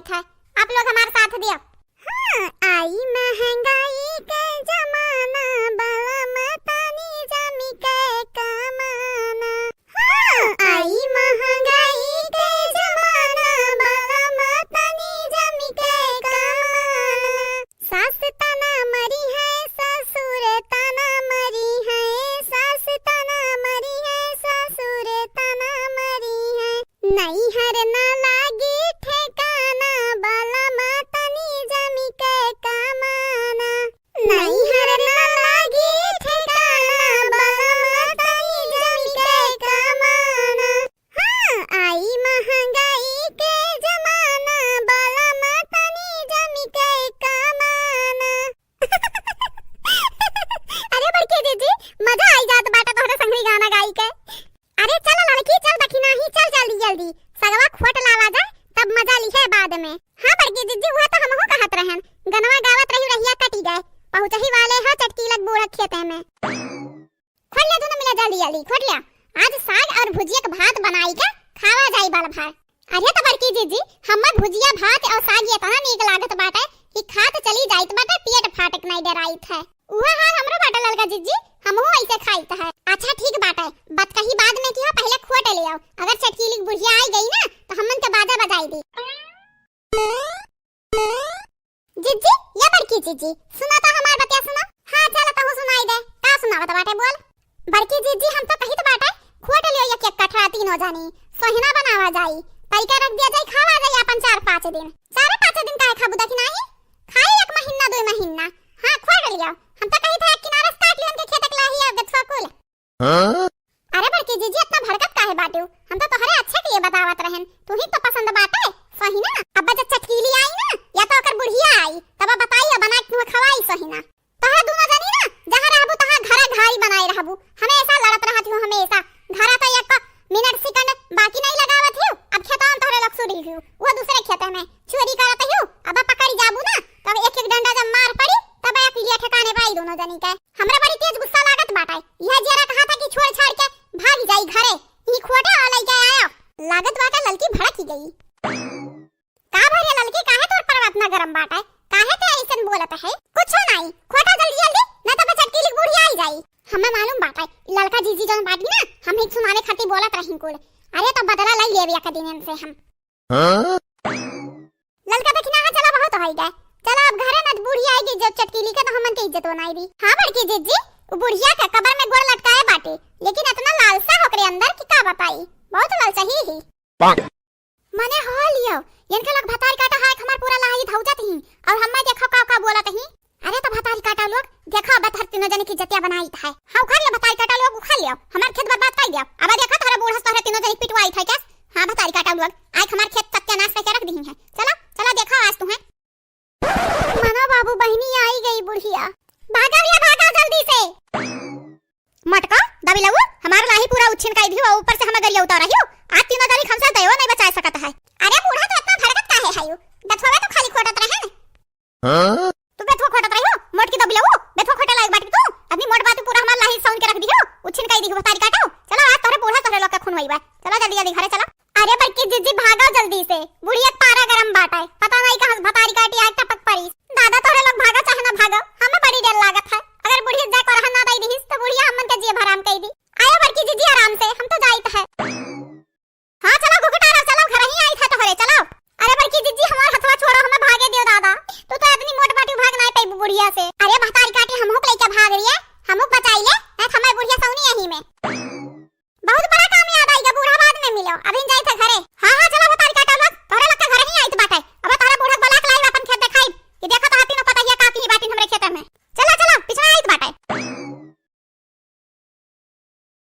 था। आप लोग हमारे साथ दियो। हाँ, आई महंगाई के जमाना बाला मतानी जमी के कमाना। हाँ, आई महंगाई के जमाना बाला मतानी जमी के कमाना। सास तना मरी है ससुर तना मरी है, सास तना मरी है ससुर तना मरी है। नहीं हर ना लागी ठेकाना बाला मतानी जमी के कमाना। नहीं हर ना लागी ठेकाना बाला मतानी जमी के कमाना। हाँ, आई महंगाई के जमाना बाला मतानी जमी के कमाना। अरे बड़के दीदी मजा आई जात बाटा तोहरे संगरी गाना गाई के। अरे चल लड़की चल दखिना ही चल जल्दी जल्दी सगवा खोट लावा जा तब मजा लिखे बाद में। हाँ बड़की दीदी वो तो हमहु कहत रहन गनवा गावत रही रहिया कटी गए पहुंचही वाले ह चटकी लग बोरा खेते में। खोल ले दोनों मिला जल्दी जल्दी खोल लिया। आज साग और भुजिया के भात बनाई के खावा जाई बाल भार। अरे तो बड़की दीदी हमर भुजिया भात और साग ये तना नीक लागत बाटे कि खात चली जाइत बाटे पेट फाटक नहीं डराइत है। उहा हाल हमरो बाटा ललका जीजी हमहु ऐसे खाइत है। अच्छा ठीक बाटे बात कही बाद में किया पहले खोट ले आओ। अगर चटकीली बुढ़िया आई गई ना तो हमन के बाजा बजाई दी। जीजी या बड़की जीजी सुना तो हमार बतिया सुना। हां चल तो सुनाई दे का सुनावत बाटे बोल। बड़की जीजी हम तो कहित बाटे खोट ले एक एक कठरा तीन हो जानी सोहिना बनावा जाई तरीका रख दिया जाई खावा जाई अपन 4-5 दिन 4-5 दिन काहे खाबू दखी नाही खाई 1 महीना 2 महीना। हां खोट लियो हम तो कहित है किनारे काट लियन के खेतक लाही अब देखो। अरे बड़की जीजी इतना भड़कत काहे बाटू हम तो तोहरे अच्छे के बतावत रहन तू ही तो पसंद बाटे सही ना। अब जब चटकीली आई ना या तो ओकर बुढ़िया आई तब बताइए बना के तुम्हें खवाई सही ना। तोहरा दोनों जनी ना जहां रहबू तहां घरे घाई बनाई रहबू हमेशा लड़त रहत हो हमेशा घरा तो एक मिनट सेकंड बाकी नहीं लगावत हो। अब खेतन तोहरे लग सुरी हो वो दूसरे खेत में चोरी करत हो। अब पकड़ी जाबू ना तब एक एक डंडा जब मार पड़ी तब एक लिया ठिकाने पाई दोनों जनी के। हमरा बड़ी तेज गुस्सा लागत बाटे यह जरा कहा था कि छोड़ छाड़ के भाग जाई घरे ई खोटा वाला के आया लागत बाटे ललकी भड़क ही गई। का भरे ललकी काहे तोर पर इतना गरम बाटे काहे ते ऐसन बोलत है कुछ नहीं खोटा जल्दी जल्दी न तो चटकीली बुढ़िया आई जाई। हमें मालूम बाटे ललका जीजी जन बाटी ना हम ही सुनाने खातिर बोलत रही कुल। अरे तो बदला ले लेबे एक दिन से हम। ललका देखना है चला बहुत होई गए चला अब घरे न बुढ़िया आएगी जब चटकीली के तो हमन के इज्जत बनाई दी। हां बड़की जीजी बुढ़िया का कबर में गोड़ लटकाए बाटे लेकिन इतना लालसा होकरे अंदर की का बताई बहुत लालसा ही माने हो लियो इनके लोग भतारी काटा है हमार पूरा लाही धौजत ही और हम देखो का बोलत ही। अरे तो भतारी काटा लोग देखो अब हर तीनों जने की जतिया बनाई है। हां उखाड़ ले भतारी काटा लोग उखाड़ लियो हमार खेत बर्बाद कर दियो। अब देखो तोरे बूढ़ा तोरे तीनों जने पिटवाई था क्या। हां भतारी काटा लोग आज हमार खेत सत्यानाश करके रख दी है। चलो चलो देखो आज तुम्हें मनो बाबू बहनी आई गई बुढ़िया भागा जल्दी से मटका दबी लगू हमारा लाही पूरा उछिन काई भी ऊपर से हम गरिया उतार रही हो। आज तीनों जनी हमसे दयो नहीं बचा सकता है। अरे बूढ़ा तो इतना भड़कत काहे है यू दथवा तो खाली खोटत रहे हैं तू बेथवा खोटत रही हो मोट की दबी लगू